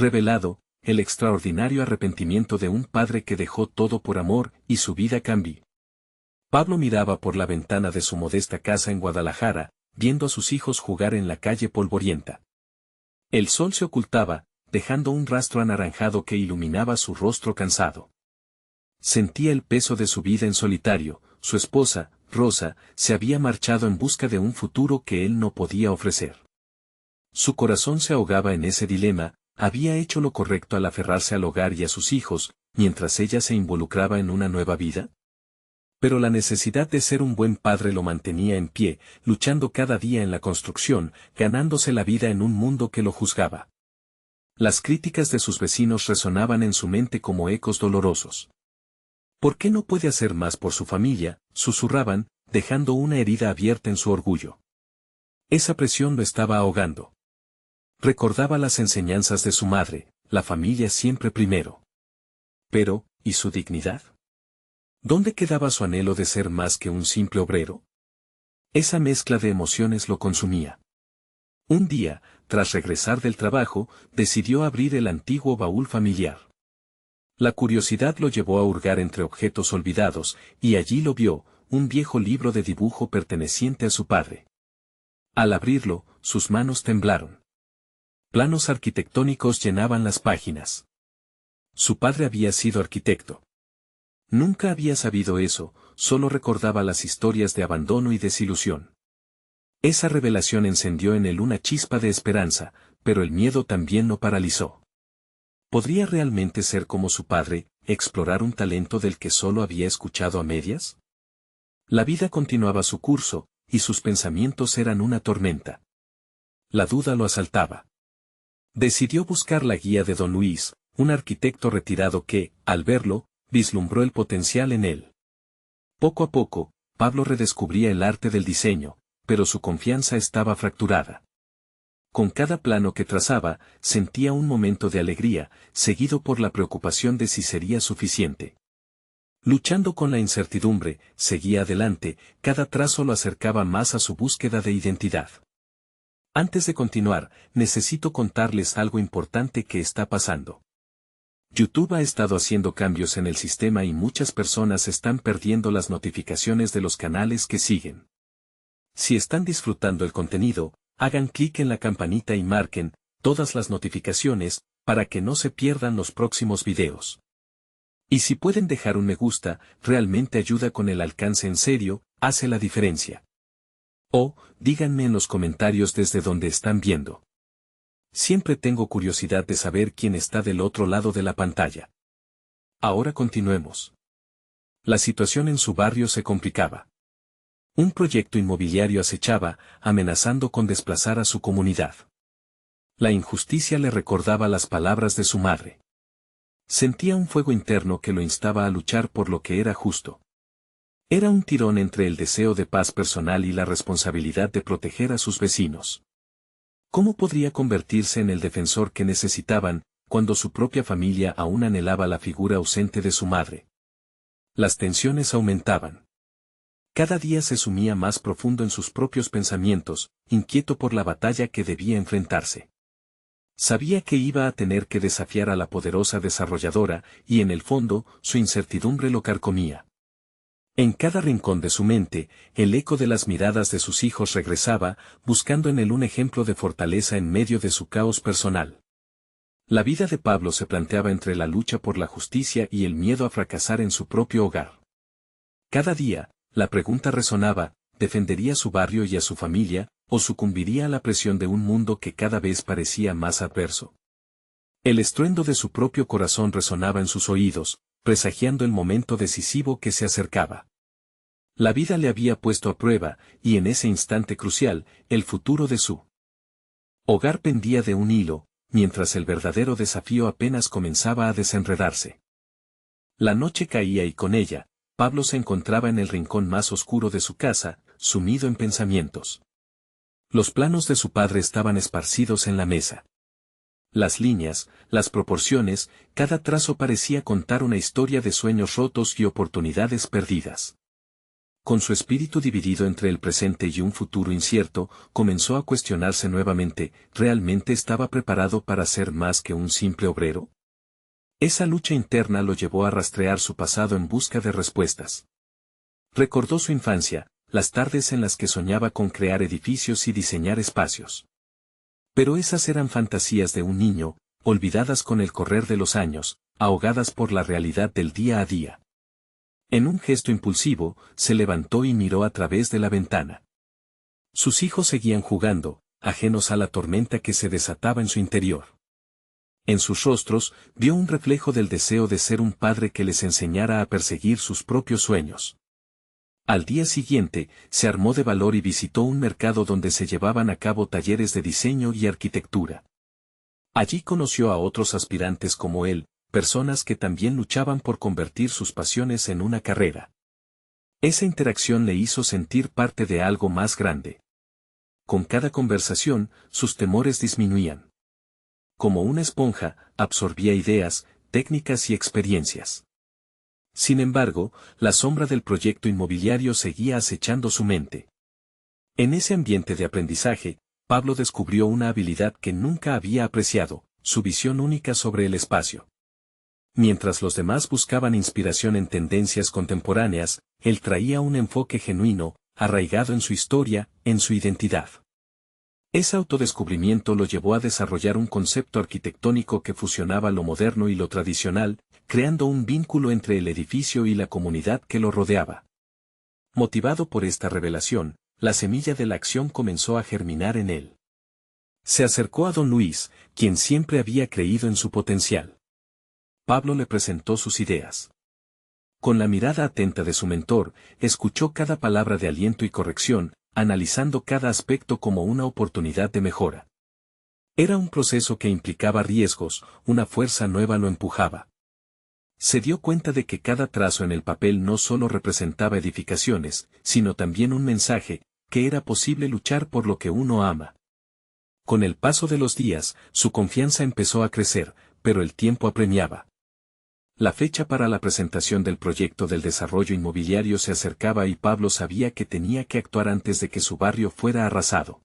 revelado, el extraordinario arrepentimiento de un padre que dejó todo por amor y su vida cambió. Pablo miraba por la ventana de su modesta casa en Guadalajara, viendo a sus hijos jugar en la calle polvorienta. El sol se ocultaba, dejando un rastro anaranjado que iluminaba su rostro cansado. Sentía el peso de su vida en solitario. Su esposa, Rosa, se había marchado en busca de un futuro que él no podía ofrecer. Su corazón se ahogaba en ese dilema. Había hecho lo correcto al aferrarse al hogar y a sus hijos, mientras ella se involucraba en una nueva vida. Pero la necesidad de ser un buen padre lo mantenía en pie, luchando cada día en la construcción, ganándose la vida en un mundo que lo juzgaba. Las críticas de sus vecinos resonaban en su mente como ecos dolorosos. ¿Por qué no puede hacer más por su familia?, susurraban, dejando una herida abierta en su orgullo. Esa presión lo estaba ahogando. Recordaba las enseñanzas de su madre, la familia siempre primero. Pero, ¿y su dignidad? ¿Dónde quedaba su anhelo de ser más que un simple obrero? Esa mezcla de emociones lo consumía. Un día, tras regresar del trabajo, decidió abrir el antiguo baúl familiar. La curiosidad lo llevó a hurgar entre objetos olvidados, y allí lo vio, un viejo libro de dibujo perteneciente a su padre. Al abrirlo, sus manos temblaron. Planos arquitectónicos llenaban las páginas. Su padre había sido arquitecto. Nunca había sabido eso, solo recordaba las historias de abandono y desilusión. Esa revelación encendió en él una chispa de esperanza, pero el miedo también lo paralizó. ¿Podría realmente ser como su padre, explorar un talento del que solo había escuchado a medias? La vida continuaba su curso, y sus pensamientos eran una tormenta. La duda lo asaltaba. Decidió buscar la guía de don Luis, un arquitecto retirado que, al verlo, vislumbró el potencial en él. Poco a poco, Pablo redescubría el arte del diseño, pero su confianza estaba fracturada. Con cada plano que trazaba, sentía un momento de alegría, seguido por la preocupación de si sería suficiente. Luchando con la incertidumbre, seguía adelante, cada trazo lo acercaba más a su búsqueda de identidad. Antes de continuar, necesito contarles algo importante que está pasando. YouTube ha estado haciendo cambios en el sistema y muchas personas están perdiendo las notificaciones de los canales que siguen. Si están disfrutando el contenido, hagan clic en la campanita y marquen todas las notificaciones para que no se pierdan los próximos videos. Y si pueden dejar un me gusta, realmente ayuda con el alcance en serio, hace la diferencia. O, díganme en los comentarios desde donde están viendo. Siempre tengo curiosidad de saber quién está del otro lado de la pantalla. Ahora continuemos. La situación en su barrio se complicaba. Un proyecto inmobiliario acechaba, amenazando con desplazar a su comunidad. La injusticia le recordaba las palabras de su madre. Sentía un fuego interno que lo instaba a luchar por lo que era justo. Era un tirón entre el deseo de paz personal y la responsabilidad de proteger a sus vecinos. ¿Cómo podría convertirse en el defensor que necesitaban, cuando su propia familia aún anhelaba la figura ausente de su madre? Las tensiones aumentaban. Cada día se sumía más profundo en sus propios pensamientos, inquieto por la batalla que debía enfrentarse. Sabía que iba a tener que desafiar a la poderosa desarrolladora, y en el fondo, su incertidumbre lo carcomía. En cada rincón de su mente, el eco de las miradas de sus hijos regresaba, buscando en él un ejemplo de fortaleza en medio de su caos personal. La vida de Pablo se planteaba entre la lucha por la justicia y el miedo a fracasar en su propio hogar. Cada día, la pregunta resonaba: ¿defendería su barrio y a su familia, o sucumbiría a la presión de un mundo que cada vez parecía más adverso? El estruendo de su propio corazón resonaba en sus oídos, presagiando el momento decisivo que se acercaba. La vida le había puesto a prueba, y en ese instante crucial, el futuro de su hogar pendía de un hilo, mientras el verdadero desafío apenas comenzaba a desenredarse. La noche caía y con ella, Pablo se encontraba en el rincón más oscuro de su casa, sumido en pensamientos. Los planos de su padre estaban esparcidos en la mesa. Las líneas, las proporciones, cada trazo parecía contar una historia de sueños rotos y oportunidades perdidas. Con su espíritu dividido entre el presente y un futuro incierto, comenzó a cuestionarse nuevamente, ¿realmente estaba preparado para ser más que un simple obrero? Esa lucha interna lo llevó a rastrear su pasado en busca de respuestas. Recordó su infancia, las tardes en las que soñaba con crear edificios y diseñar espacios. Pero esas eran fantasías de un niño, olvidadas con el correr de los años, ahogadas por la realidad del día a día. En un gesto impulsivo, se levantó y miró a través de la ventana. Sus hijos seguían jugando, ajenos a la tormenta que se desataba en su interior. En sus rostros, vio un reflejo del deseo de ser un padre que les enseñara a perseguir sus propios sueños. Al día siguiente, se armó de valor y visitó un mercado donde se llevaban a cabo talleres de diseño y arquitectura. Allí conoció a otros aspirantes como él, personas que también luchaban por convertir sus pasiones en una carrera. Esa interacción le hizo sentir parte de algo más grande. Con cada conversación, sus temores disminuían. Como una esponja, absorbía ideas, técnicas y experiencias. Sin embargo, la sombra del proyecto inmobiliario seguía acechando su mente. En ese ambiente de aprendizaje, Pablo descubrió una habilidad que nunca había apreciado, su visión única sobre el espacio. Mientras los demás buscaban inspiración en tendencias contemporáneas, él traía un enfoque genuino, arraigado en su historia, en su identidad. Ese autodescubrimiento lo llevó a desarrollar un concepto arquitectónico que fusionaba lo moderno y lo tradicional, creando un vínculo entre el edificio y la comunidad que lo rodeaba. Motivado por esta revelación, la semilla de la acción comenzó a germinar en él. Se acercó a don Luis, quien siempre había creído en su potencial. Pablo le presentó sus ideas. Con la mirada atenta de su mentor, escuchó cada palabra de aliento y corrección, analizando cada aspecto como una oportunidad de mejora. Era un proceso que implicaba riesgos, una fuerza nueva lo empujaba. Se dio cuenta de que cada trazo en el papel no solo representaba edificaciones, sino también un mensaje, que era posible luchar por lo que uno ama. Con el paso de los días, su confianza empezó a crecer, pero el tiempo apremiaba. La fecha para la presentación del proyecto del desarrollo inmobiliario se acercaba y Pablo sabía que tenía que actuar antes de que su barrio fuera arrasado.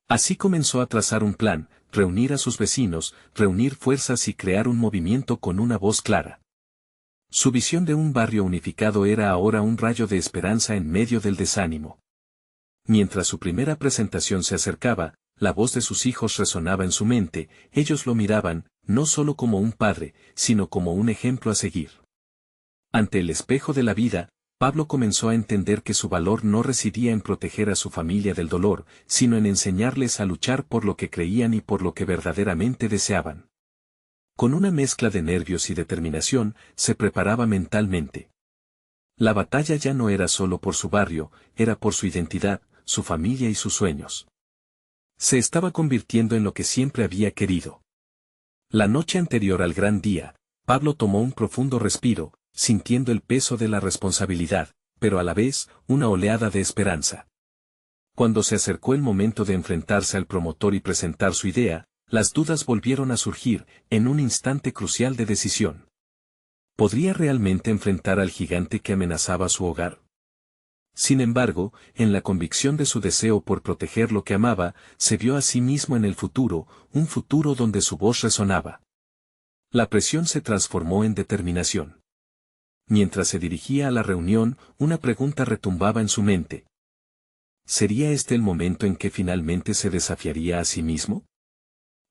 Así comenzó a trazar un plan, reunir a sus vecinos, reunir fuerzas y crear un movimiento con una voz clara. Su visión de un barrio unificado era ahora un rayo de esperanza en medio del desánimo. Mientras su primera presentación se acercaba, la voz de sus hijos resonaba en su mente, ellos lo miraban, no solo como un padre, sino como un ejemplo a seguir. Ante el espejo de la vida, Pablo comenzó a entender que su valor no residía en proteger a su familia del dolor, sino en enseñarles a luchar por lo que creían y por lo que verdaderamente deseaban. Con una mezcla de nervios y determinación, se preparaba mentalmente. La batalla ya no era solo por su barrio, era por su identidad, su familia y sus sueños. Se estaba convirtiendo en lo que siempre había querido. La noche anterior al gran día, Pablo tomó un profundo respiro, sintiendo el peso de la responsabilidad, pero a la vez, una oleada de esperanza. Cuando se acercó el momento de enfrentarse al promotor y presentar su idea, las dudas volvieron a surgir, en un instante crucial de decisión. ¿Podría realmente enfrentar al gigante que amenazaba su hogar? Sin embargo, en la convicción de su deseo por proteger lo que amaba, se vio a sí mismo en el futuro, un futuro donde su voz resonaba. La presión se transformó en determinación. Mientras se dirigía a la reunión, una pregunta retumbaba en su mente. ¿Sería este el momento en que finalmente se desafiaría a sí mismo?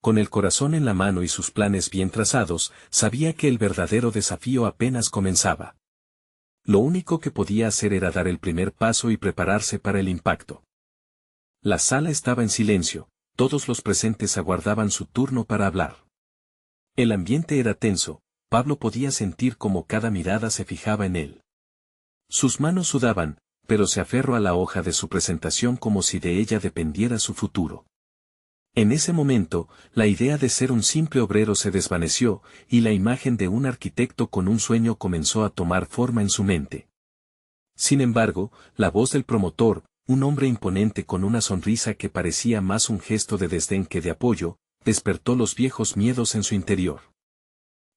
Con el corazón en la mano y sus planes bien trazados, sabía que el verdadero desafío apenas comenzaba. Lo único que podía hacer era dar el primer paso y prepararse para el impacto. La sala estaba en silencio, todos los presentes aguardaban su turno para hablar. El ambiente era tenso, Pablo podía sentir cómo cada mirada se fijaba en él. Sus manos sudaban, pero se aferró a la hoja de su presentación como si de ella dependiera su futuro. En ese momento, la idea de ser un simple obrero se desvaneció, y la imagen de un arquitecto con un sueño comenzó a tomar forma en su mente. Sin embargo, la voz del promotor, un hombre imponente con una sonrisa que parecía más un gesto de desdén que de apoyo, despertó los viejos miedos en su interior.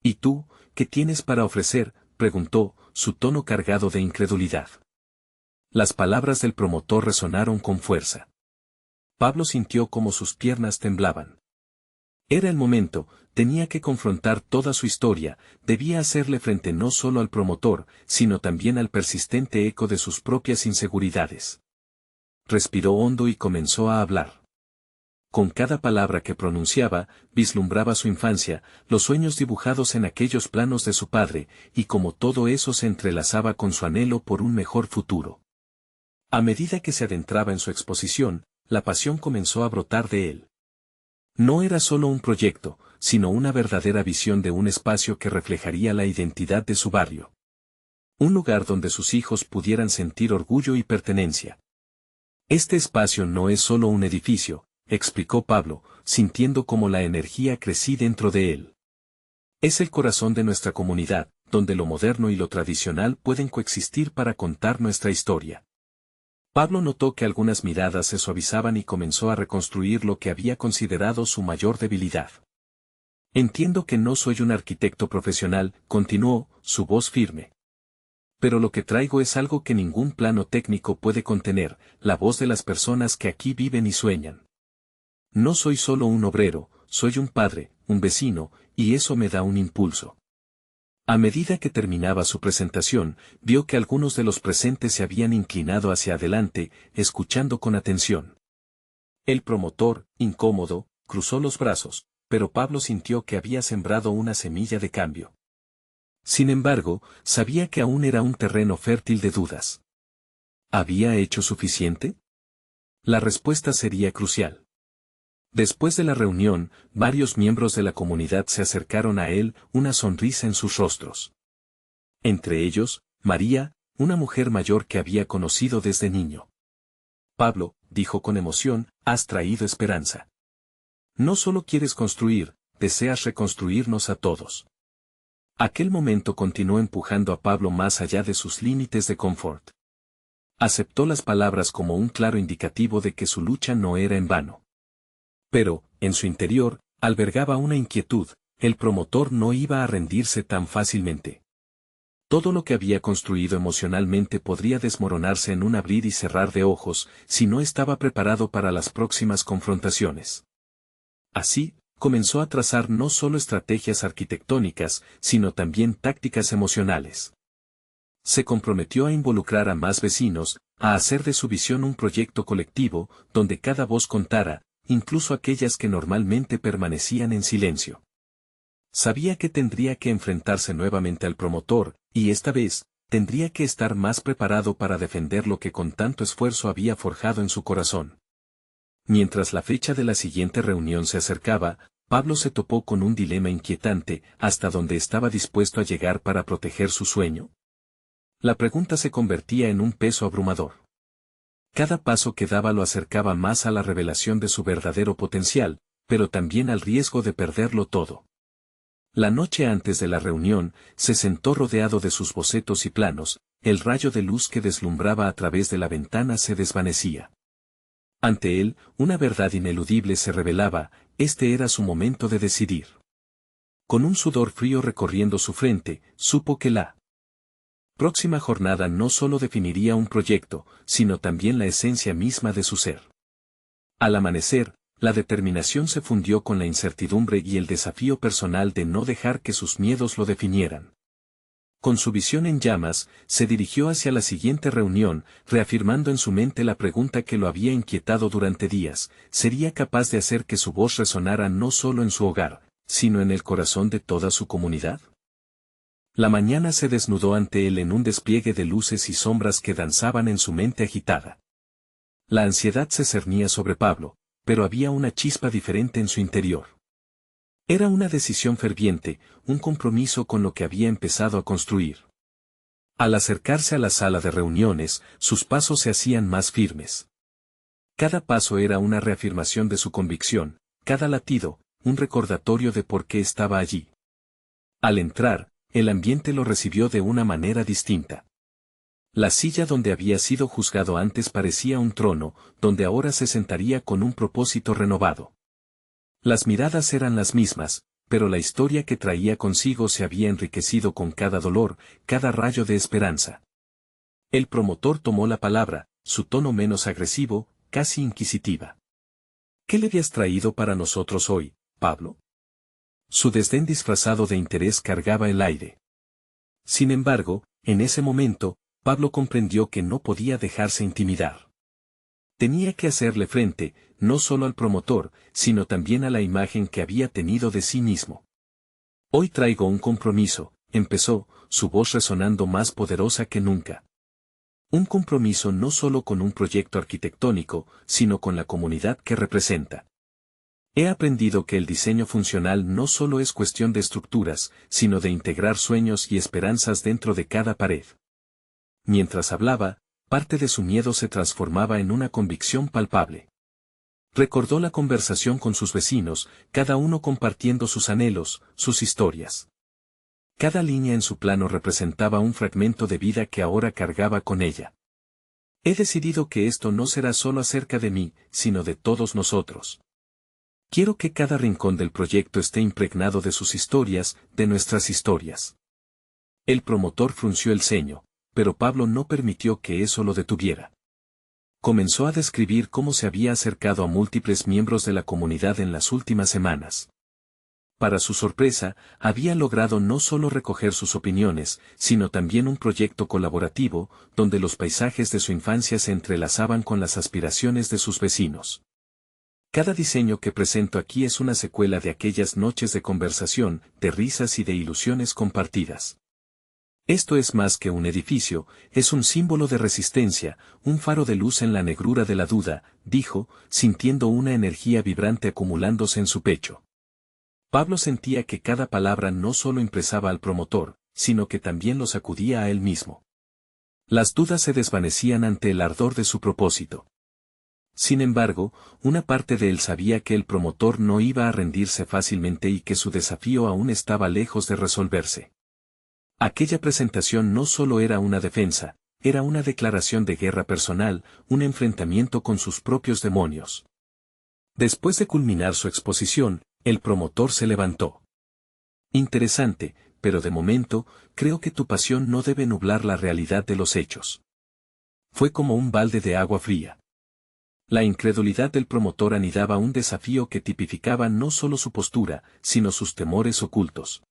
¿Y tú, qué tienes para ofrecer?, preguntó, su tono cargado de incredulidad. Las palabras del promotor resonaron con fuerza. Pablo sintió como sus piernas temblaban. Era el momento, tenía que confrontar toda su historia, debía hacerle frente no solo al promotor, sino también al persistente eco de sus propias inseguridades. Respiró hondo y comenzó a hablar. Con cada palabra que pronunciaba, vislumbraba su infancia, los sueños dibujados en aquellos planos de su padre, y como todo eso se entrelazaba con su anhelo por un mejor futuro. A medida que se adentraba en su exposición, la pasión comenzó a brotar de él. No era solo un proyecto, sino una verdadera visión de un espacio que reflejaría la identidad de su barrio. Un lugar donde sus hijos pudieran sentir orgullo y pertenencia. Este espacio no es solo un edificio, explicó Pablo, sintiendo cómo la energía crecía dentro de él. Es el corazón de nuestra comunidad, donde lo moderno y lo tradicional pueden coexistir para contar nuestra historia. Pablo notó que algunas miradas se suavizaban y comenzó a reconstruir lo que había considerado su mayor debilidad. Entiendo que no soy un arquitecto profesional, continuó, su voz firme. Pero lo que traigo es algo que ningún plano técnico puede contener, la voz de las personas que aquí viven y sueñan. No soy solo un obrero, soy un padre, un vecino, y eso me da un impulso. A medida que terminaba su presentación, vio que algunos de los presentes se habían inclinado hacia adelante, escuchando con atención. El promotor, incómodo, cruzó los brazos, pero Pablo sintió que había sembrado una semilla de cambio. Sin embargo, sabía que aún era un terreno fértil de dudas. ¿Había hecho suficiente? La respuesta sería crucial. Después de la reunión, varios miembros de la comunidad se acercaron a él, una sonrisa en sus rostros. Entre ellos, María, una mujer mayor que había conocido desde niño. Pablo, dijo con emoción, has traído esperanza. No solo quieres construir, deseas reconstruirnos a todos. Aquel momento continuó empujando a Pablo más allá de sus límites de confort. Aceptó las palabras como un claro indicativo de que su lucha no era en vano. Pero, en su interior, albergaba una inquietud, el promotor no iba a rendirse tan fácilmente. Todo lo que había construido emocionalmente podría desmoronarse en un abrir y cerrar de ojos, si no estaba preparado para las próximas confrontaciones. Así, comenzó a trazar no solo estrategias arquitectónicas, sino también tácticas emocionales. Se comprometió a involucrar a más vecinos, a hacer de su visión un proyecto colectivo, donde cada voz contara, incluso aquellas que normalmente permanecían en silencio. Sabía que tendría que enfrentarse nuevamente al promotor, y esta vez, tendría que estar más preparado para defender lo que con tanto esfuerzo había forjado en su corazón. Mientras la fecha de la siguiente reunión se acercaba, Pablo se topó con un dilema inquietante, ¿hasta dónde estaba dispuesto a llegar para proteger su sueño? La pregunta se convertía en un peso abrumador. Cada paso que daba lo acercaba más a la revelación de su verdadero potencial, pero también al riesgo de perderlo todo. La noche antes de la reunión, se sentó rodeado de sus bocetos y planos, el rayo de luz que deslumbraba a través de la ventana se desvanecía. Ante él, una verdad ineludible se revelaba, este era su momento de decidir. Con un sudor frío recorriendo su frente, supo que la próxima jornada no solo definiría un proyecto, sino también la esencia misma de su ser. Al amanecer, la determinación se fundió con la incertidumbre y el desafío personal de no dejar que sus miedos lo definieran. Con su visión en llamas, se dirigió hacia la siguiente reunión, reafirmando en su mente la pregunta que lo había inquietado durante días, ¿sería capaz de hacer que su voz resonara no solo en su hogar, sino en el corazón de toda su comunidad? La mañana se desnudó ante él en un despliegue de luces y sombras que danzaban en su mente agitada. La ansiedad se cernía sobre Pablo, pero había una chispa diferente en su interior. Era una decisión ferviente, un compromiso con lo que había empezado a construir. Al acercarse a la sala de reuniones, sus pasos se hacían más firmes. Cada paso era una reafirmación de su convicción, cada latido, un recordatorio de por qué estaba allí. Al entrar, el ambiente lo recibió de una manera distinta. La silla donde había sido juzgado antes parecía un trono, donde ahora se sentaría con un propósito renovado. Las miradas eran las mismas, pero la historia que traía consigo se había enriquecido con cada dolor, cada rayo de esperanza. El promotor tomó la palabra, su tono menos agresivo, casi inquisitiva. ¿Qué le habías traído para nosotros hoy, Pablo? Su desdén disfrazado de interés cargaba el aire. Sin embargo, en ese momento, Pablo comprendió que no podía dejarse intimidar. Tenía que hacerle frente, no solo al promotor, sino también a la imagen que había tenido de sí mismo. Hoy traigo un compromiso, empezó, su voz resonando más poderosa que nunca. Un compromiso no solo con un proyecto arquitectónico, sino con la comunidad que representa. He aprendido que el diseño funcional no solo es cuestión de estructuras, sino de integrar sueños y esperanzas dentro de cada pared. Mientras hablaba, parte de su miedo se transformaba en una convicción palpable. Recordó la conversación con sus vecinos, cada uno compartiendo sus anhelos, sus historias. Cada línea en su plano representaba un fragmento de vida que ahora cargaba con ella. He decidido que esto no será solo acerca de mí, sino de todos nosotros. Quiero que cada rincón del proyecto esté impregnado de sus historias, de nuestras historias. El promotor frunció el ceño, pero Pablo no permitió que eso lo detuviera. Comenzó a describir cómo se había acercado a múltiples miembros de la comunidad en las últimas semanas. Para su sorpresa, había logrado no solo recoger sus opiniones, sino también un proyecto colaborativo, donde los paisajes de su infancia se entrelazaban con las aspiraciones de sus vecinos. Cada diseño que presento aquí es una secuela de aquellas noches de conversación, de risas y de ilusiones compartidas. Esto es más que un edificio, es un símbolo de resistencia, un faro de luz en la negrura de la duda, dijo, sintiendo una energía vibrante acumulándose en su pecho. Pablo sentía que cada palabra no solo impresaba al promotor, sino que también lo sacudía a él mismo. Las dudas se desvanecían ante el ardor de su propósito. Sin embargo, una parte de él sabía que el promotor no iba a rendirse fácilmente y que su desafío aún estaba lejos de resolverse. Aquella presentación no solo era una defensa, era una declaración de guerra personal, un enfrentamiento con sus propios demonios. Después de culminar su exposición, el promotor se levantó. Interesante, pero de momento, creo que tu pasión no debe nublar la realidad de los hechos. Fue como un balde de agua fría. La incredulidad del promotor anidaba un desafío que tipificaba no solo su postura, sino sus temores ocultos.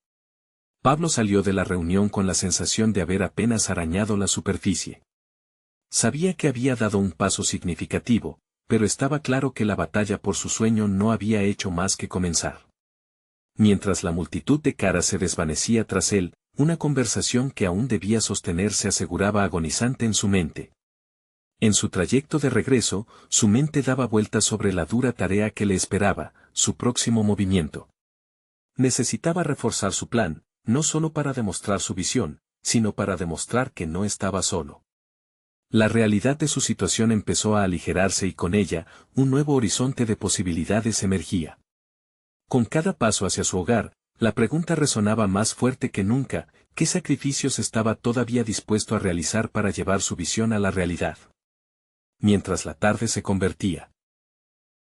Pablo salió de la reunión con la sensación de haber apenas arañado la superficie. Sabía que había dado un paso significativo, pero estaba claro que la batalla por su sueño no había hecho más que comenzar. Mientras la multitud de caras se desvanecía tras él, una conversación que aún debía sostenerse aseguraba agonizante en su mente. En su trayecto de regreso, su mente daba vueltas sobre la dura tarea que le esperaba, su próximo movimiento. Necesitaba reforzar su plan, no solo para demostrar su visión, sino para demostrar que no estaba solo. La realidad de su situación empezó a aligerarse y con ella, un nuevo horizonte de posibilidades emergía. Con cada paso hacia su hogar, la pregunta resonaba más fuerte que nunca: ¿qué sacrificios estaba todavía dispuesto a realizar para llevar su visión a la realidad? Mientras la tarde se convertía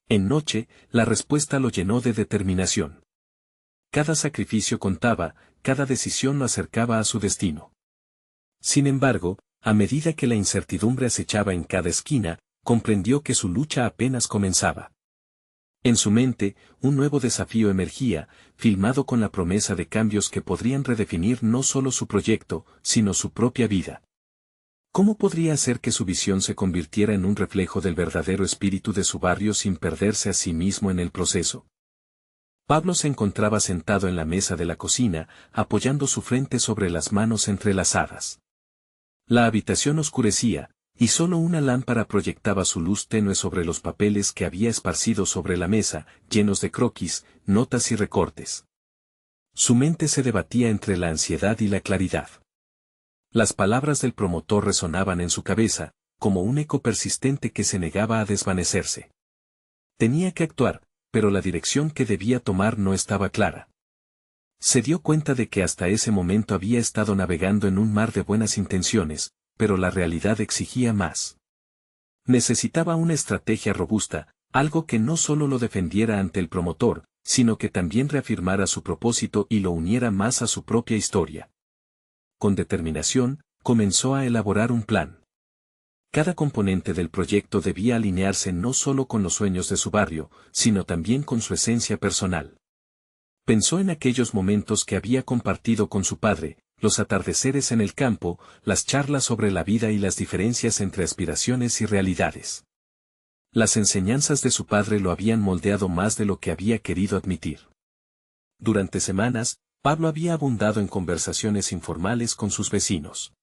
en noche, la respuesta lo llenó de determinación. Cada sacrificio contaba, cada decisión lo acercaba a su destino. Sin embargo, a medida que la incertidumbre acechaba en cada esquina, comprendió que su lucha apenas comenzaba. En su mente, un nuevo desafío emergía, filmado con la promesa de cambios que podrían redefinir no solo su proyecto, sino su propia vida. ¿Cómo podría hacer que su visión se convirtiera en un reflejo del verdadero espíritu de su barrio sin perderse a sí mismo en el proceso? Pablo se encontraba sentado en la mesa de la cocina, apoyando su frente sobre las manos entrelazadas. La habitación oscurecía, y solo una lámpara proyectaba su luz tenue sobre los papeles que había esparcido sobre la mesa, llenos de croquis, notas y recortes. Su mente se debatía entre la ansiedad y la claridad. Las palabras del promotor resonaban en su cabeza, como un eco persistente que se negaba a desvanecerse. Tenía que actuar, pero la dirección que debía tomar no estaba clara. Se dio cuenta de que hasta ese momento había estado navegando en un mar de buenas intenciones, pero la realidad exigía más. Necesitaba una estrategia robusta, algo que no solo lo defendiera ante el promotor, sino que también reafirmara su propósito y lo uniera más a su propia historia. Con determinación, comenzó a elaborar un plan. Cada componente del proyecto debía alinearse no solo con los sueños de su barrio, sino también con su esencia personal. Pensó en aquellos momentos que había compartido con su padre, los atardeceres en el campo, las charlas sobre la vida y las diferencias entre aspiraciones y realidades. Las enseñanzas de su padre lo habían moldeado más de lo que había querido admitir. Durante semanas, Pablo había abundado en conversaciones informales con sus vecinos.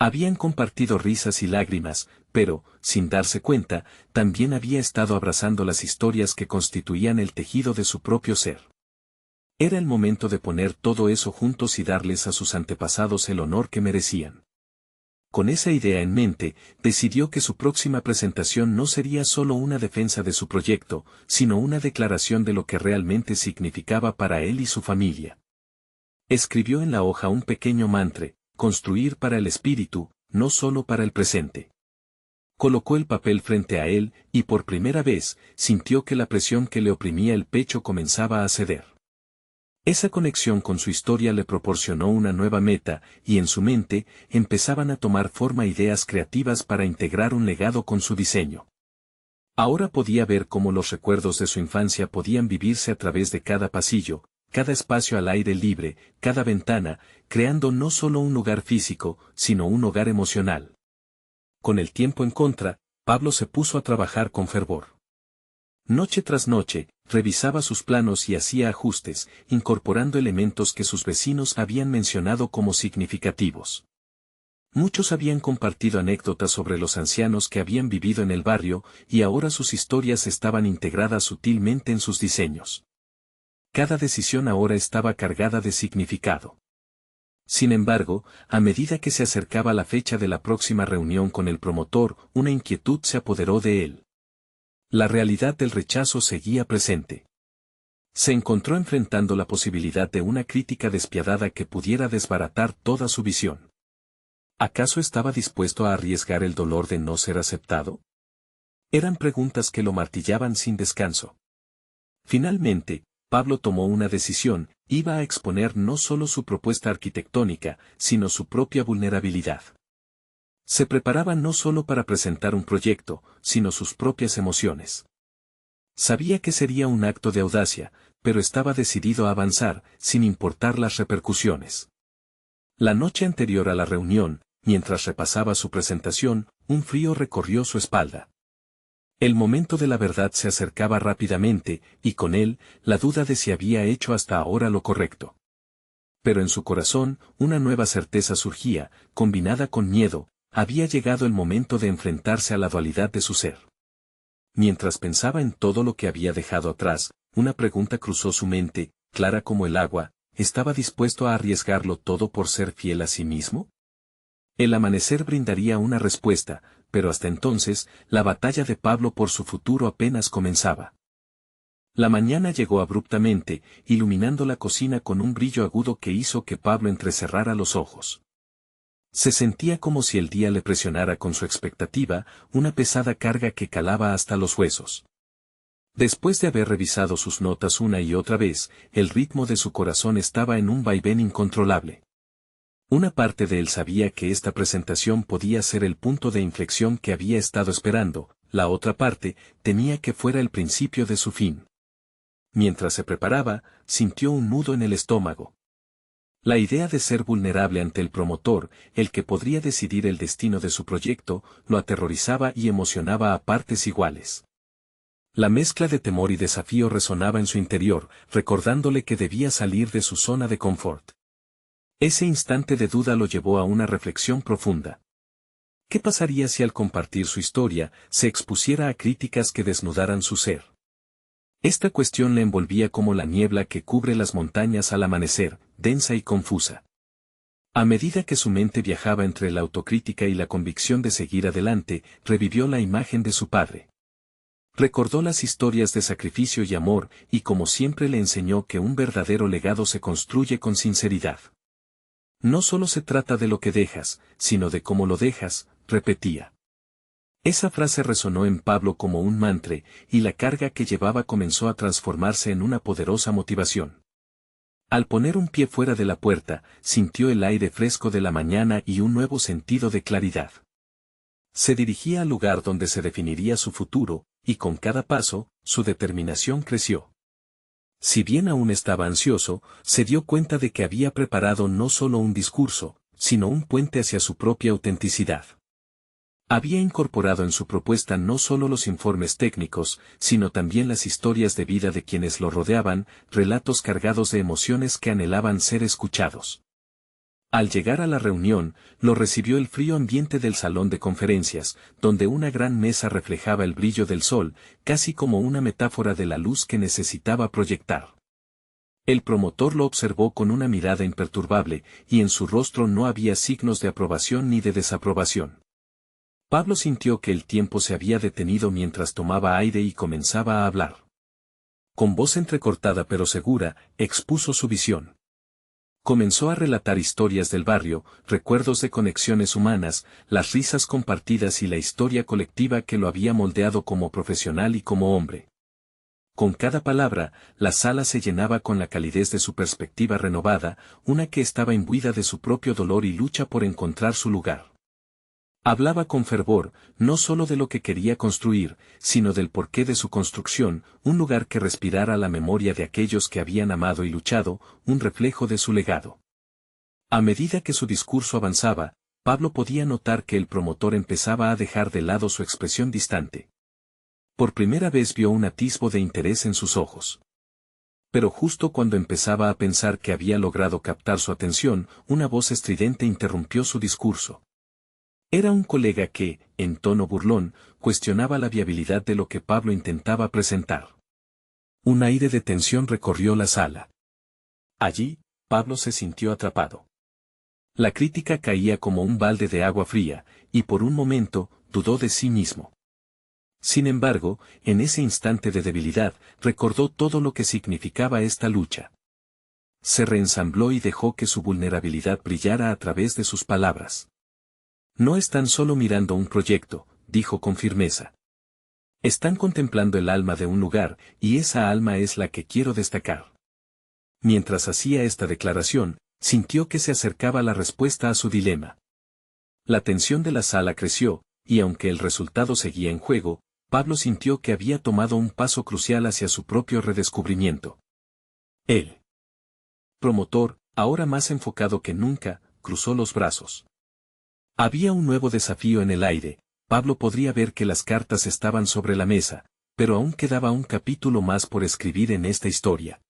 Habían compartido risas y lágrimas, pero, sin darse cuenta, también había estado abrazando las historias que constituían el tejido de su propio ser. Era el momento de poner todo eso juntos y darles a sus antepasados el honor que merecían. Con esa idea en mente, decidió que su próxima presentación no sería solo una defensa de su proyecto, sino una declaración de lo que realmente significaba para él y su familia. Escribió en la hoja un pequeño mantra: construir para el espíritu, no solo para el presente. Colocó el papel frente a él, y por primera vez, sintió que la presión que le oprimía el pecho comenzaba a ceder. Esa conexión con su historia le proporcionó una nueva meta, y en su mente, empezaban a tomar forma ideas creativas para integrar un legado con su diseño. Ahora podía ver cómo los recuerdos de su infancia podían vivirse a través de cada pasillo, cada espacio al aire libre, cada ventana, creando no solo un lugar físico, sino un hogar emocional. Con el tiempo en contra, Pablo se puso a trabajar con fervor. Noche tras noche, revisaba sus planos y hacía ajustes, incorporando elementos que sus vecinos habían mencionado como significativos. Muchos habían compartido anécdotas sobre los ancianos que habían vivido en el barrio, y ahora sus historias estaban integradas sutilmente en sus diseños. Cada decisión ahora estaba cargada de significado. Sin embargo, a medida que se acercaba la fecha de la próxima reunión con el promotor, una inquietud se apoderó de él. La realidad del rechazo seguía presente. Se encontró enfrentando la posibilidad de una crítica despiadada que pudiera desbaratar toda su visión. ¿Acaso estaba dispuesto a arriesgar el dolor de no ser aceptado? Eran preguntas que lo martillaban sin descanso. Finalmente, Pablo tomó una decisión: iba a exponer no solo su propuesta arquitectónica, sino su propia vulnerabilidad. Se preparaba no solo para presentar un proyecto, sino sus propias emociones. Sabía que sería un acto de audacia, pero estaba decidido a avanzar, sin importar las repercusiones. La noche anterior a la reunión, mientras repasaba su presentación, un frío recorrió su espalda. El momento de la verdad se acercaba rápidamente, y con él, la duda de si había hecho hasta ahora lo correcto. Pero en su corazón, una nueva certeza surgía, combinada con miedo: había llegado el momento de enfrentarse a la dualidad de su ser. Mientras pensaba en todo lo que había dejado atrás, una pregunta cruzó su mente, clara como el agua: ¿estaba dispuesto a arriesgarlo todo por ser fiel a sí mismo? El amanecer brindaría una respuesta, pero hasta entonces, la batalla de Pablo por su futuro apenas comenzaba. La mañana llegó abruptamente, iluminando la cocina con un brillo agudo que hizo que Pablo entrecerrara los ojos. Se sentía como si el día le presionara con su expectativa, una pesada carga que calaba hasta los huesos. Después de haber revisado sus notas una y otra vez, el ritmo de su corazón estaba en un vaivén incontrolable. Una parte de él sabía que esta presentación podía ser el punto de inflexión que había estado esperando, la otra parte temía que fuera el principio de su fin. Mientras se preparaba, sintió un nudo en el estómago. La idea de ser vulnerable ante el promotor, el que podría decidir el destino de su proyecto, lo aterrorizaba y emocionaba a partes iguales. La mezcla de temor y desafío resonaba en su interior, recordándole que debía salir de su zona de confort. Ese instante de duda lo llevó a una reflexión profunda. ¿Qué pasaría si al compartir su historia, se expusiera a críticas que desnudaran su ser? Esta cuestión le envolvía como la niebla que cubre las montañas al amanecer, densa y confusa. A medida que su mente viajaba entre la autocrítica y la convicción de seguir adelante, revivió la imagen de su padre. Recordó las historias de sacrificio y amor, y como siempre le enseñó que un verdadero legado se construye con sinceridad. No solo se trata de lo que dejas, sino de cómo lo dejas, repetía. Esa frase resonó en Pablo como un mantra, y la carga que llevaba comenzó a transformarse en una poderosa motivación. Al poner un pie fuera de la puerta, sintió el aire fresco de la mañana y un nuevo sentido de claridad. Se dirigía al lugar donde se definiría su futuro, y con cada paso, su determinación creció. Si bien aún estaba ansioso, se dio cuenta de que había preparado no solo un discurso, sino un puente hacia su propia autenticidad. Había incorporado en su propuesta no solo los informes técnicos, sino también las historias de vida de quienes lo rodeaban, relatos cargados de emociones que anhelaban ser escuchados. Al llegar a la reunión, lo recibió el frío ambiente del salón de conferencias, donde una gran mesa reflejaba el brillo del sol, casi como una metáfora de la luz que necesitaba proyectar. El promotor lo observó con una mirada imperturbable, y en su rostro no había signos de aprobación ni de desaprobación. Pablo sintió que el tiempo se había detenido mientras tomaba aire y comenzaba a hablar. Con voz entrecortada pero segura, expuso su visión. Comenzó a relatar historias del barrio, recuerdos de conexiones humanas, las risas compartidas y la historia colectiva que lo había moldeado como profesional y como hombre. Con cada palabra, la sala se llenaba con la calidez de su perspectiva renovada, una que estaba imbuida de su propio dolor y lucha por encontrar su lugar. Hablaba con fervor, no solo de lo que quería construir, sino del porqué de su construcción, un lugar que respirara la memoria de aquellos que habían amado y luchado, un reflejo de su legado. A medida que su discurso avanzaba, Pablo podía notar que el promotor empezaba a dejar de lado su expresión distante. Por primera vez vio un atisbo de interés en sus ojos. Pero justo cuando empezaba a pensar que había logrado captar su atención, una voz estridente interrumpió su discurso. Era un colega que, en tono burlón, cuestionaba la viabilidad de lo que Pablo intentaba presentar. Un aire de tensión recorrió la sala. Allí, Pablo se sintió atrapado. La crítica caía como un balde de agua fría, y por un momento, dudó de sí mismo. Sin embargo, en ese instante de debilidad, recordó todo lo que significaba esta lucha. Se reensambló y dejó que su vulnerabilidad brillara a través de sus palabras. No están solo mirando un proyecto, dijo con firmeza. Están contemplando el alma de un lugar, y esa alma es la que quiero destacar. Mientras hacía esta declaración, sintió que se acercaba la respuesta a su dilema. La tensión de la sala creció, y aunque el resultado seguía en juego, Pablo sintió que había tomado un paso crucial hacia su propio redescubrimiento. El promotor, ahora más enfocado que nunca, cruzó los brazos. Había un nuevo desafío en el aire. Pablo podría ver que las cartas estaban sobre la mesa, pero aún quedaba un capítulo más por escribir en esta historia.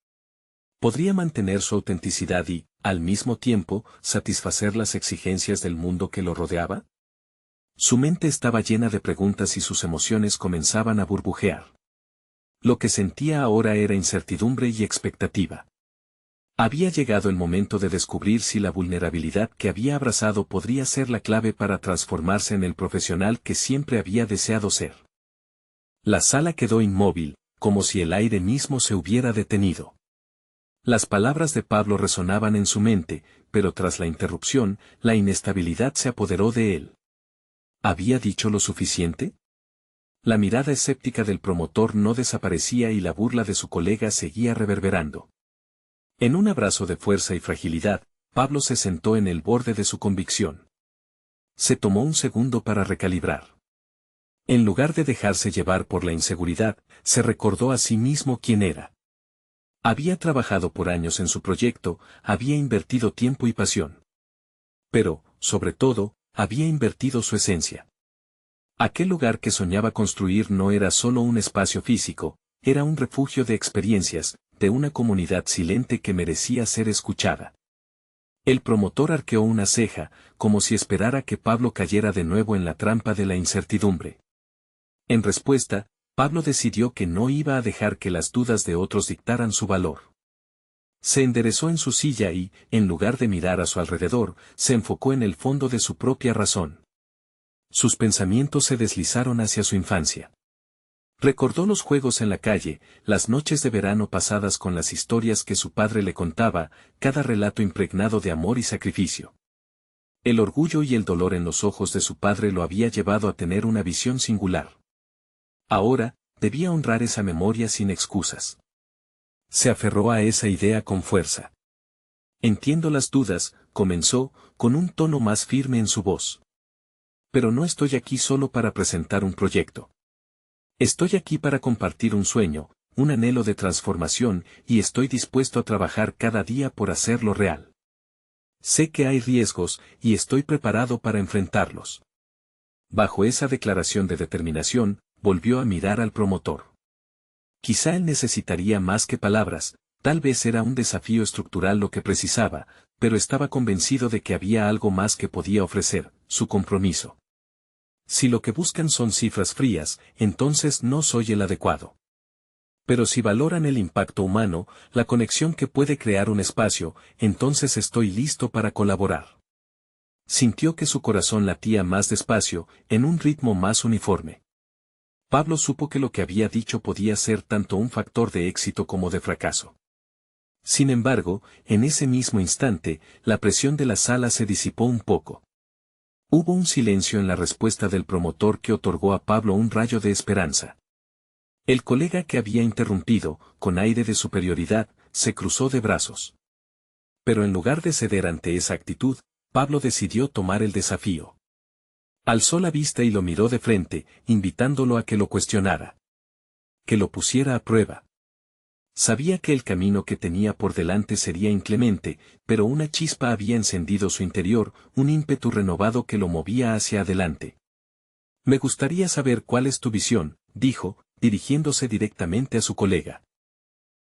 ¿Podría mantener su autenticidad y, al mismo tiempo, satisfacer las exigencias del mundo que lo rodeaba? Su mente estaba llena de preguntas y sus emociones comenzaban a burbujear. Lo que sentía ahora era incertidumbre y expectativa. Había llegado el momento de descubrir si la vulnerabilidad que había abrazado podría ser la clave para transformarse en el profesional que siempre había deseado ser. La sala quedó inmóvil, como si el aire mismo se hubiera detenido. Las palabras de Pablo resonaban en su mente, pero tras la interrupción, la inestabilidad se apoderó de él. ¿Había dicho lo suficiente? La mirada escéptica del promotor no desaparecía y la burla de su colega seguía reverberando. En un abrazo de fuerza y fragilidad, Pablo se sentó en el borde de su convicción. Se tomó un segundo para recalibrar. En lugar de dejarse llevar por la inseguridad, se recordó a sí mismo quién era. Había trabajado por años en su proyecto, había invertido tiempo y pasión. Pero, sobre todo, había invertido su esencia. Aquel lugar que soñaba construir no era solo un espacio físico, era un refugio de experiencias, de una comunidad silente que merecía ser escuchada. El promotor arqueó una ceja, como si esperara que Pablo cayera de nuevo en la trampa de la incertidumbre. En respuesta, Pablo decidió que no iba a dejar que las dudas de otros dictaran su valor. Se enderezó en su silla y, en lugar de mirar a su alrededor, se enfocó en el fondo de su propia razón. Sus pensamientos se deslizaron hacia su infancia. Recordó los juegos en la calle, las noches de verano pasadas con las historias que su padre le contaba, cada relato impregnado de amor y sacrificio. El orgullo y el dolor en los ojos de su padre lo había llevado a tener una visión singular. Ahora, debía honrar esa memoria sin excusas. Se aferró a esa idea con fuerza. Entiendo las dudas, comenzó, con un tono más firme en su voz. Pero no estoy aquí solo para presentar un proyecto. Estoy aquí para compartir un sueño, un anhelo de transformación, y estoy dispuesto a trabajar cada día por hacerlo real. Sé que hay riesgos, y estoy preparado para enfrentarlos. Bajo esa declaración de determinación, volvió a mirar al promotor. Quizá él necesitaría más que palabras, tal vez era un desafío estructural lo que precisaba, pero estaba convencido de que había algo más que podía ofrecer, su compromiso. Si lo que buscan son cifras frías, entonces no soy el adecuado. Pero si valoran el impacto humano, la conexión que puede crear un espacio, entonces estoy listo para colaborar. Sintió que su corazón latía más despacio, en un ritmo más uniforme. Pablo supo que lo que había dicho podía ser tanto un factor de éxito como de fracaso. Sin embargo, en ese mismo instante, la presión de la sala se disipó un poco. Hubo un silencio en la respuesta del promotor que otorgó a Pablo un rayo de esperanza. El colega que había interrumpido, con aire de superioridad, se cruzó de brazos. Pero en lugar de ceder ante esa actitud, Pablo decidió tomar el desafío. Alzó la vista y lo miró de frente, invitándolo a que lo cuestionara. Que lo pusiera a prueba. Sabía que el camino que tenía por delante sería inclemente, pero una chispa había encendido su interior, un ímpetu renovado que lo movía hacia adelante. Me gustaría saber cuál es tu visión, dijo, dirigiéndose directamente a su colega.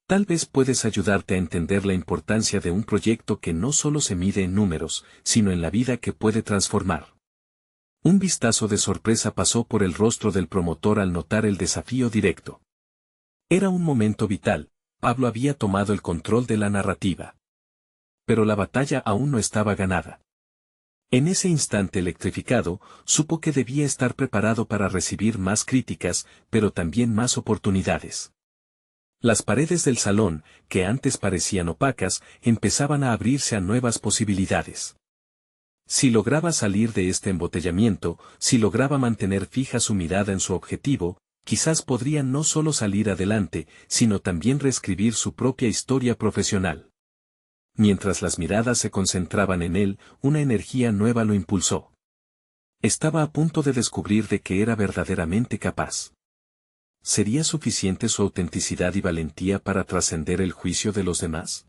Tal vez puedes ayudarte a entender la importancia de un proyecto que no solo se mide en números, sino en la vida que puede transformar. Un vistazo de sorpresa pasó por el rostro del promotor al notar el desafío directo. Era un momento vital. Pablo había tomado el control de la narrativa. Pero la batalla aún no estaba ganada. En ese instante electrificado, supo que debía estar preparado para recibir más críticas, pero también más oportunidades. Las paredes del salón, que antes parecían opacas, empezaban a abrirse a nuevas posibilidades. Si lograba salir de este embotellamiento, si lograba mantener fija su mirada en su objetivo, quizás podría no solo salir adelante, sino también reescribir su propia historia profesional. Mientras las miradas se concentraban en él, una energía nueva lo impulsó. Estaba a punto de descubrir de que era verdaderamente capaz. ¿Sería suficiente su autenticidad y valentía para trascender el juicio de los demás?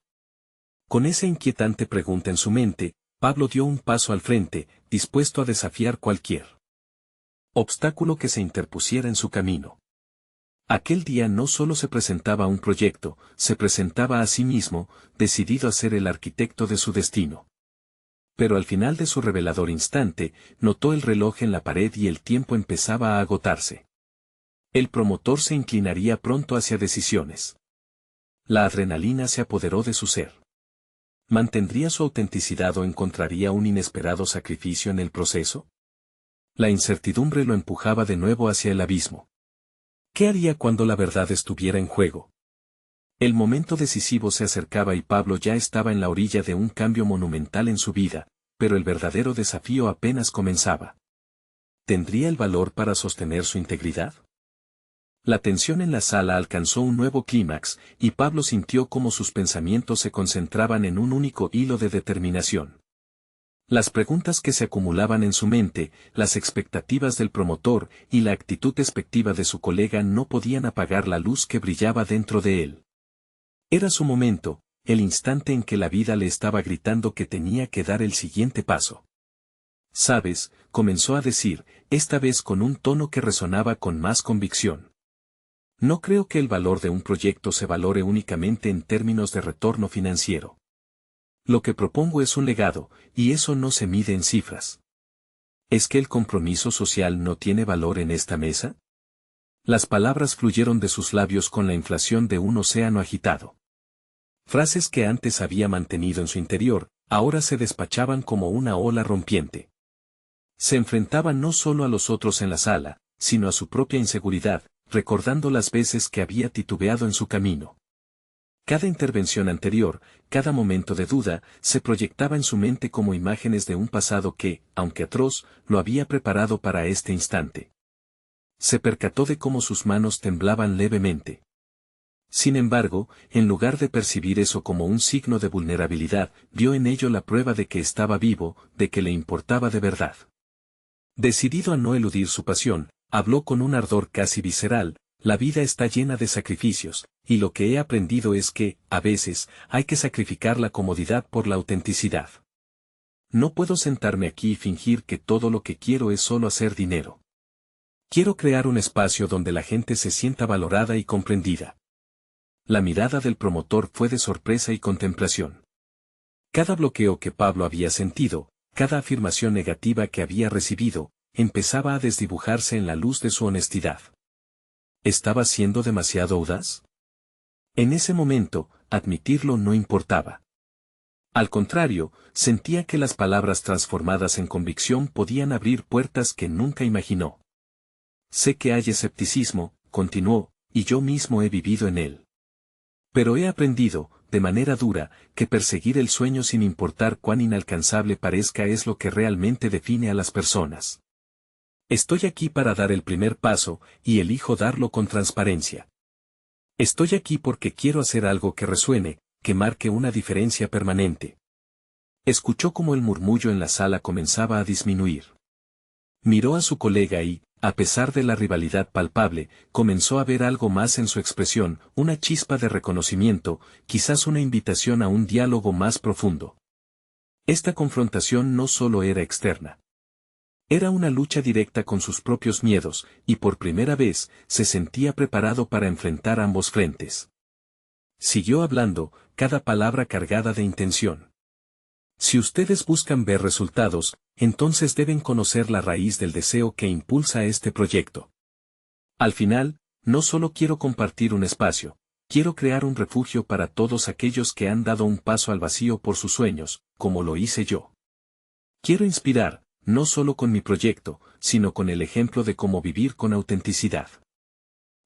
Con esa inquietante pregunta en su mente, Pablo dio un paso al frente, dispuesto a desafiar cualquier obstáculo que se interpusiera en su camino. Aquel día no solo se presentaba un proyecto, se presentaba a sí mismo, decidido a ser el arquitecto de su destino. Pero al final de su revelador instante, notó el reloj en la pared y el tiempo empezaba a agotarse. El promotor se inclinaría pronto hacia decisiones. La adrenalina se apoderó de su ser. ¿Mantendría su autenticidad o encontraría un inesperado sacrificio en el proceso? La incertidumbre lo empujaba de nuevo hacia el abismo. ¿Qué haría cuando la verdad estuviera en juego? El momento decisivo se acercaba y Pablo ya estaba en la orilla de un cambio monumental en su vida, pero el verdadero desafío apenas comenzaba. ¿Tendría el valor para sostener su integridad? La tensión en la sala alcanzó un nuevo clímax, y Pablo sintió cómo sus pensamientos se concentraban en un único hilo de determinación. Las preguntas que se acumulaban en su mente, las expectativas del promotor y la actitud despectiva de su colega no podían apagar la luz que brillaba dentro de él. Era su momento, el instante en que la vida le estaba gritando que tenía que dar el siguiente paso. «Sabes», comenzó a decir, esta vez con un tono que resonaba con más convicción. «No creo que el valor de un proyecto se valore únicamente en términos de retorno financiero. Lo que propongo es un legado, y eso no se mide en cifras. ¿Es que el compromiso social no tiene valor en esta mesa?». Las palabras fluyeron de sus labios con la inflación de un océano agitado. Frases que antes había mantenido en su interior, ahora se despachaban como una ola rompiente. Se enfrentaba no solo a los otros en la sala, sino a su propia inseguridad, recordando las veces que había titubeado en su camino. Cada intervención anterior, cada momento de duda, se proyectaba en su mente como imágenes de un pasado que, aunque atroz, lo había preparado para este instante. Se percató de cómo sus manos temblaban levemente. Sin embargo, en lugar de percibir eso como un signo de vulnerabilidad, vio en ello la prueba de que estaba vivo, de que le importaba de verdad. Decidido a no eludir su pasión, habló con un ardor casi visceral: la vida está llena de sacrificios, y lo que he aprendido es que, a veces, hay que sacrificar la comodidad por la autenticidad. No puedo sentarme aquí y fingir que todo lo que quiero es solo hacer dinero. Quiero crear un espacio donde la gente se sienta valorada y comprendida. La mirada del promotor fue de sorpresa y contemplación. Cada bloqueo que Pablo había sentido, cada afirmación negativa que había recibido, empezaba a desdibujarse en la luz de su honestidad. ¿Estaba siendo demasiado audaz? En ese momento, admitirlo no importaba. Al contrario, sentía que las palabras transformadas en convicción podían abrir puertas que nunca imaginó. Sé que hay escepticismo, continuó, y yo mismo he vivido en él. Pero he aprendido, de manera dura, que perseguir el sueño sin importar cuán inalcanzable parezca es lo que realmente define a las personas. Estoy aquí para dar el primer paso, y elijo darlo con transparencia. Estoy aquí porque quiero hacer algo que resuene, que marque una diferencia permanente. Escuchó cómo el murmullo en la sala comenzaba a disminuir. Miró a su colega y, a pesar de la rivalidad palpable, comenzó a ver algo más en su expresión, una chispa de reconocimiento, quizás una invitación a un diálogo más profundo. Esta confrontación no solo era externa. Era una lucha directa con sus propios miedos, y por primera vez, se sentía preparado para enfrentar ambos frentes. Siguió hablando, cada palabra cargada de intención. Si ustedes buscan ver resultados, entonces deben conocer la raíz del deseo que impulsa este proyecto. Al final, no solo quiero compartir un espacio, quiero crear un refugio para todos aquellos que han dado un paso al vacío por sus sueños, como lo hice yo. Quiero inspirar, no solo con mi proyecto, sino con el ejemplo de cómo vivir con autenticidad.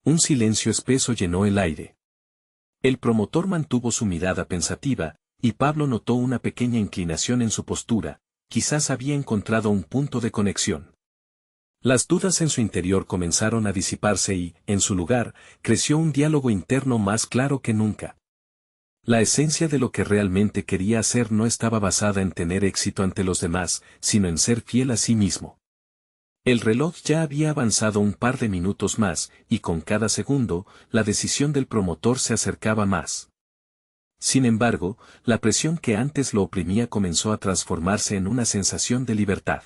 Un silencio espeso llenó el aire. El promotor mantuvo su mirada pensativa, y Pablo notó una pequeña inclinación en su postura, quizás había encontrado un punto de conexión. Las dudas en su interior comenzaron a disiparse y, en su lugar, creció un diálogo interno más claro que nunca. La esencia de lo que realmente quería hacer no estaba basada en tener éxito ante los demás, sino en ser fiel a sí mismo. El reloj ya había avanzado un par de minutos más, y con cada segundo, la decisión del promotor se acercaba más. Sin embargo, la presión que antes lo oprimía comenzó a transformarse en una sensación de libertad.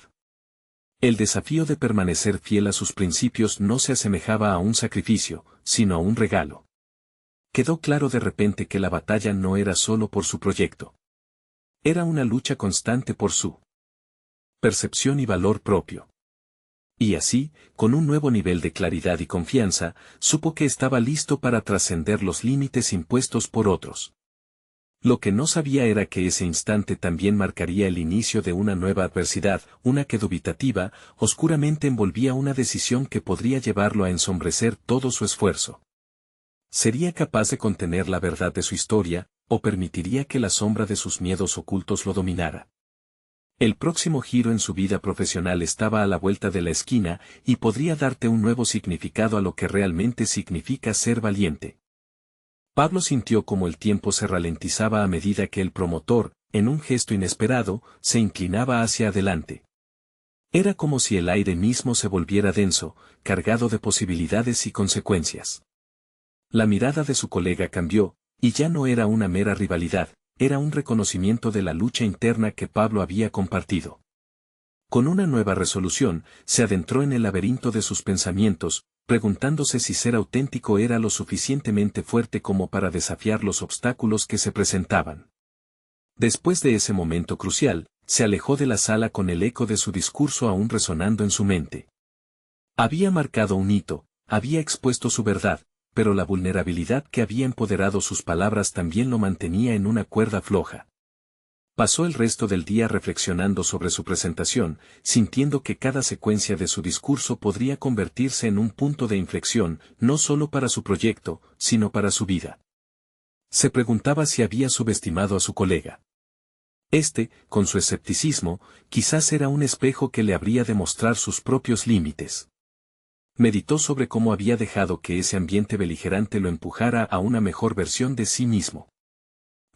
El desafío de permanecer fiel a sus principios no se asemejaba a un sacrificio, sino a un regalo. Quedó claro de repente que la batalla no era solo por su proyecto. Era una lucha constante por su percepción y valor propio. Y así, con un nuevo nivel de claridad y confianza, supo que estaba listo para trascender los límites impuestos por otros. Lo que no sabía era que ese instante también marcaría el inicio de una nueva adversidad, una que dubitativa, oscuramente envolvía una decisión que podría llevarlo a ensombrecer todo su esfuerzo. ¿Sería capaz de contener la verdad de su historia, o permitiría que la sombra de sus miedos ocultos lo dominara? El próximo giro en su vida profesional estaba a la vuelta de la esquina, y podría darte un nuevo significado a lo que realmente significa ser valiente. Pablo sintió como el tiempo se ralentizaba a medida que el promotor, en un gesto inesperado, se inclinaba hacia adelante. Era como si el aire mismo se volviera denso, cargado de posibilidades y consecuencias. La mirada de su colega cambió, y ya no era una mera rivalidad, era un reconocimiento de la lucha interna que Pablo había compartido. Con una nueva resolución, se adentró en el laberinto de sus pensamientos, preguntándose si ser auténtico era lo suficientemente fuerte como para desafiar los obstáculos que se presentaban. Después de ese momento crucial, se alejó de la sala con el eco de su discurso aún resonando en su mente. Había marcado un hito, había expuesto su verdad, pero la vulnerabilidad que había empoderado sus palabras también lo mantenía en una cuerda floja. Pasó el resto del día reflexionando sobre su presentación, sintiendo que cada secuencia de su discurso podría convertirse en un punto de inflexión, no solo para su proyecto, sino para su vida. Se preguntaba si había subestimado a su colega. Con su escepticismo, quizás era un espejo que le habría de mostrar sus propios límites. Meditó sobre cómo había dejado que ese ambiente beligerante lo empujara a una mejor versión de sí mismo.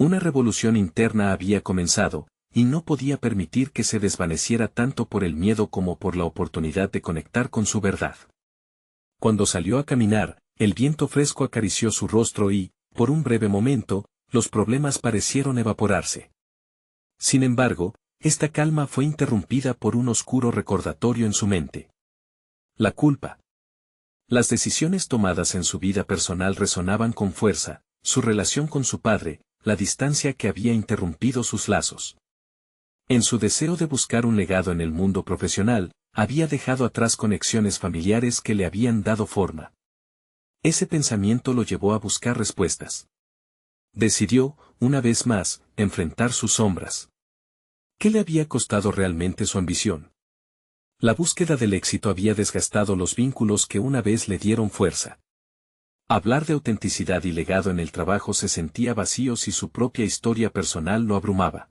Una revolución interna había comenzado, y no podía permitir que se desvaneciera tanto por el miedo como por la oportunidad de conectar con su verdad. Cuando salió a caminar, el viento fresco acarició su rostro y, por un breve momento, los problemas parecieron evaporarse. Sin embargo, esta calma fue interrumpida por un oscuro recordatorio en su mente. La culpa. Las decisiones tomadas en su vida personal resonaban con fuerza, su relación con su padre, la distancia que había interrumpido sus lazos. En su deseo de buscar un legado en el mundo profesional, había dejado atrás conexiones familiares que le habían dado forma. Ese pensamiento lo llevó a buscar respuestas. Decidió, una vez más, enfrentar sus sombras. ¿Qué le había costado realmente su ambición? La búsqueda del éxito había desgastado los vínculos que una vez le dieron fuerza. Hablar de autenticidad y legado en el trabajo se sentía vacío si su propia historia personal lo abrumaba.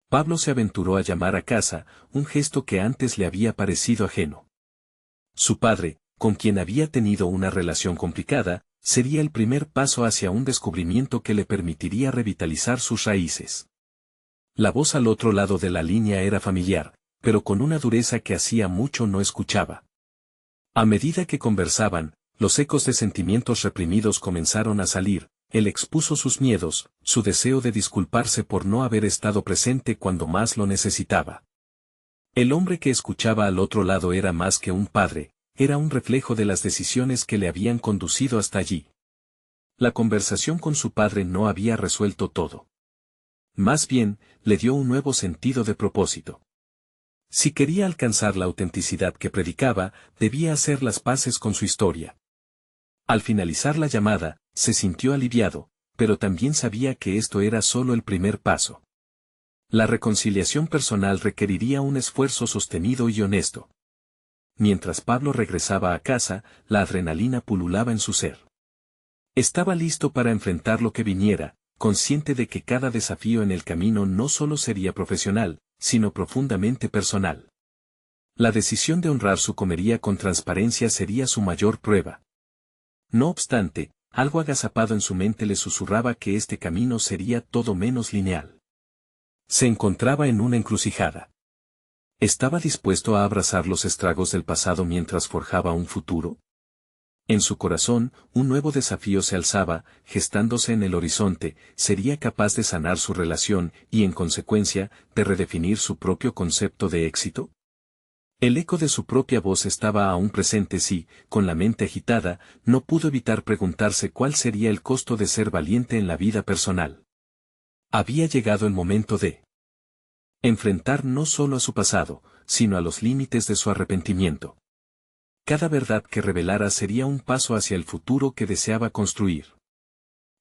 Pablo se aventuró a llamar a casa, un gesto que antes le había parecido ajeno. Su padre, con quien había tenido una relación complicada, sería el primer paso hacia un descubrimiento que le permitiría revitalizar sus raíces. La voz al otro lado de la línea era familiar, pero con una dureza que hacía mucho no escuchaba. A medida que conversaban, los ecos de sentimientos reprimidos comenzaron a salir. Él expuso sus miedos, su deseo de disculparse por no haber estado presente cuando más lo necesitaba. El hombre que escuchaba al otro lado era más que un padre, era un reflejo de las decisiones que le habían conducido hasta allí. La conversación con su padre no había resuelto todo. Más bien, le dio un nuevo sentido de propósito. Si quería alcanzar la autenticidad que predicaba, debía hacer las paces con su historia. Al finalizar la llamada, se sintió aliviado, pero también sabía que esto era solo el primer paso. La reconciliación personal requeriría un esfuerzo sostenido y honesto. Mientras Pablo regresaba a casa, la adrenalina pululaba en su ser. Estaba listo para enfrentar lo que viniera, consciente de que cada desafío en el camino no solo sería profesional, sino profundamente personal. La decisión de honrar su comería con transparencia sería su mayor prueba. No obstante, algo agazapado en su mente le susurraba que este camino sería todo menos lineal. Se encontraba en una encrucijada. ¿Estaba dispuesto a abrazar los estragos del pasado mientras forjaba un futuro? En su corazón, un nuevo desafío se alzaba, gestándose en el horizonte. ¿Sería capaz de sanar su relación y, en consecuencia, de redefinir su propio concepto de éxito? El eco de su propia voz estaba aún presente si, con la mente agitada, no pudo evitar preguntarse cuál sería el costo de ser valiente en la vida personal. Había llegado el momento de enfrentar no solo a su pasado, sino a los límites de su arrepentimiento. Cada verdad que revelara sería un paso hacia el futuro que deseaba construir.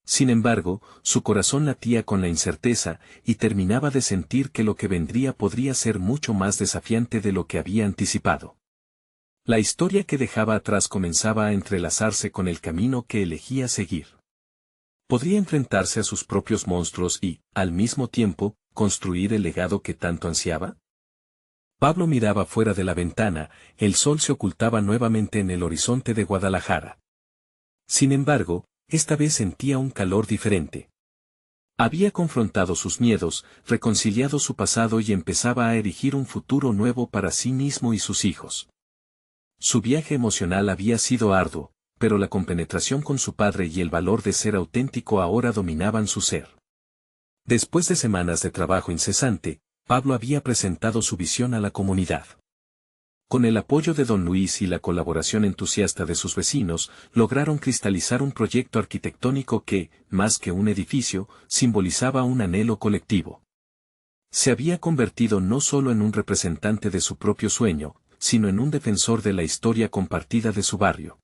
Sin embargo, su corazón latía con la incerteza, y terminaba de sentir que lo que vendría podría ser mucho más desafiante de lo que había anticipado. La historia que dejaba atrás comenzaba a entrelazarse con el camino que elegía seguir. Podría enfrentarse a sus propios monstruos y, al mismo tiempo, construir el legado que tanto ansiaba. Pablo miraba fuera de la ventana, el sol se ocultaba nuevamente en el horizonte de Guadalajara. Sin embargo, esta vez sentía un calor diferente. Había confrontado sus miedos, reconciliado su pasado y empezaba a erigir un futuro nuevo para sí mismo y sus hijos. Su viaje emocional había sido arduo, pero la compenetración con su padre y el valor de ser auténtico ahora dominaban su ser. Después de semanas de trabajo incesante, Pablo había presentado su visión a la comunidad. Con el apoyo de don Luis y la colaboración entusiasta de sus vecinos, lograron cristalizar un proyecto arquitectónico que, más que un edificio, simbolizaba un anhelo colectivo. Se había convertido no solo en un representante de su propio sueño, sino en un defensor de la historia compartida de su barrio.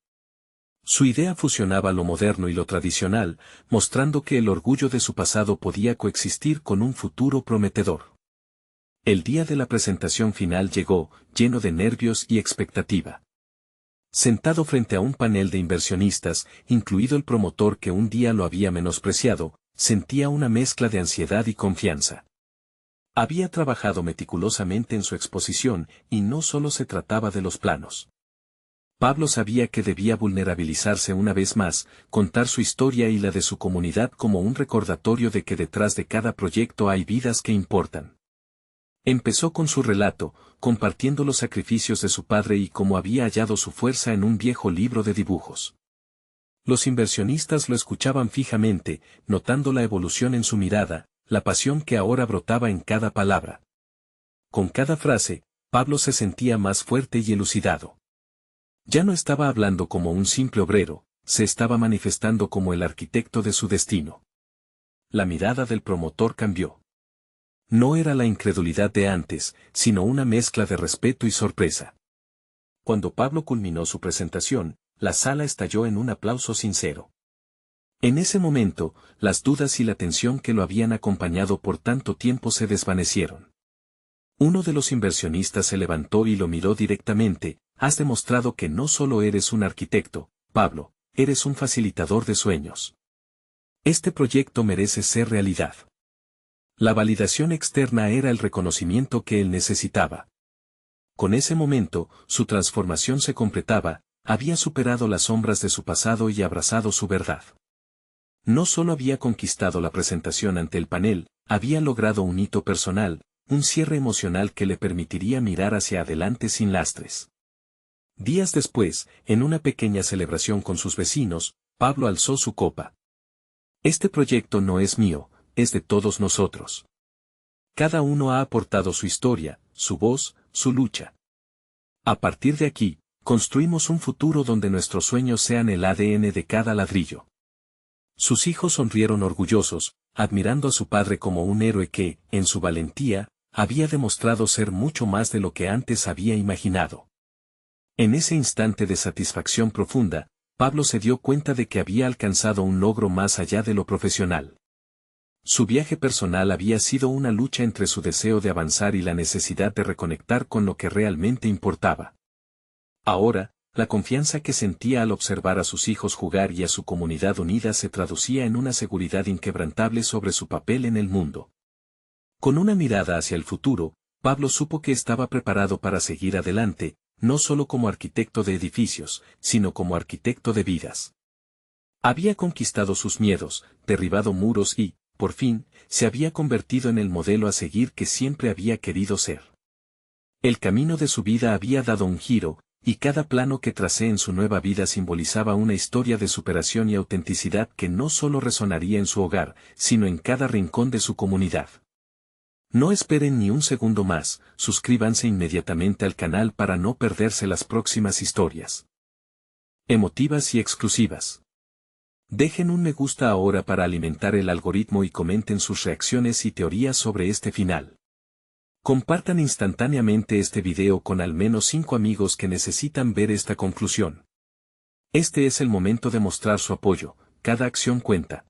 Su idea fusionaba lo moderno y lo tradicional, mostrando que el orgullo de su pasado podía coexistir con un futuro prometedor. El día de la presentación final llegó, lleno de nervios y expectativa. Sentado frente a un panel de inversionistas, incluido el promotor que un día lo había menospreciado, sentía una mezcla de ansiedad y confianza. Había trabajado meticulosamente en su exposición, y no solo se trataba de los planos. Pablo sabía que debía vulnerabilizarse una vez más, contar su historia y la de su comunidad como un recordatorio de que detrás de cada proyecto hay vidas que importan. Empezó con su relato, compartiendo los sacrificios de su padre y cómo había hallado su fuerza en un viejo libro de dibujos. Los inversionistas lo escuchaban fijamente, notando la evolución en su mirada, la pasión que ahora brotaba en cada palabra. Con cada frase, Pablo se sentía más fuerte y elucidado. Ya no estaba hablando como un simple obrero, se estaba manifestando como el arquitecto de su destino. La mirada del promotor cambió. No era la incredulidad de antes, sino una mezcla de respeto y sorpresa. Cuando Pablo culminó su presentación, la sala estalló en un aplauso sincero. En ese momento, las dudas y la tensión que lo habían acompañado por tanto tiempo se desvanecieron. Uno de los inversionistas se levantó y lo miró directamente: has demostrado que no solo eres un arquitecto, Pablo, eres un facilitador de sueños. Este proyecto merece ser realidad. La validación externa era el reconocimiento que él necesitaba. Con ese momento, su transformación se completaba, había superado las sombras de su pasado y abrazado su verdad. No solo había conquistado la presentación ante el panel, había logrado un hito personal, un cierre emocional que le permitiría mirar hacia adelante sin lastres. Días después, en una pequeña celebración con sus vecinos, Pablo alzó su copa. Este proyecto no es mío, es de todos nosotros. Cada uno ha aportado su historia, su voz, su lucha. A partir de aquí, construimos un futuro donde nuestros sueños sean el ADN de cada ladrillo. Sus hijos sonrieron orgullosos, admirando a su padre como un héroe que, en su valentía, había demostrado ser mucho más de lo que antes había imaginado. En ese instante de satisfacción profunda, Pablo se dio cuenta de que había alcanzado un logro más allá de lo profesional. Su viaje personal había sido una lucha entre su deseo de avanzar y la necesidad de reconectar con lo que realmente importaba. Ahora, la confianza que sentía al observar a sus hijos jugar y a su comunidad unida se traducía en una seguridad inquebrantable sobre su papel en el mundo. Con una mirada hacia el futuro, Pablo supo que estaba preparado para seguir adelante, no solo como arquitecto de edificios, sino como arquitecto de vidas. Había conquistado sus miedos, derribado muros y, por fin, se había convertido en el modelo a seguir que siempre había querido ser. El camino de su vida había dado un giro, y cada plano que tracé en su nueva vida simbolizaba una historia de superación y autenticidad que no solo resonaría en su hogar, sino en cada rincón de su comunidad. No esperen ni un segundo más, suscríbanse inmediatamente al canal para no perderse las próximas historias emotivas y exclusivas. Dejen un me gusta ahora para alimentar el algoritmo y comenten sus reacciones y teorías sobre este final. Compartan instantáneamente este video con al menos 5 amigos que necesitan ver esta conclusión. Este es el momento de mostrar su apoyo, cada acción cuenta.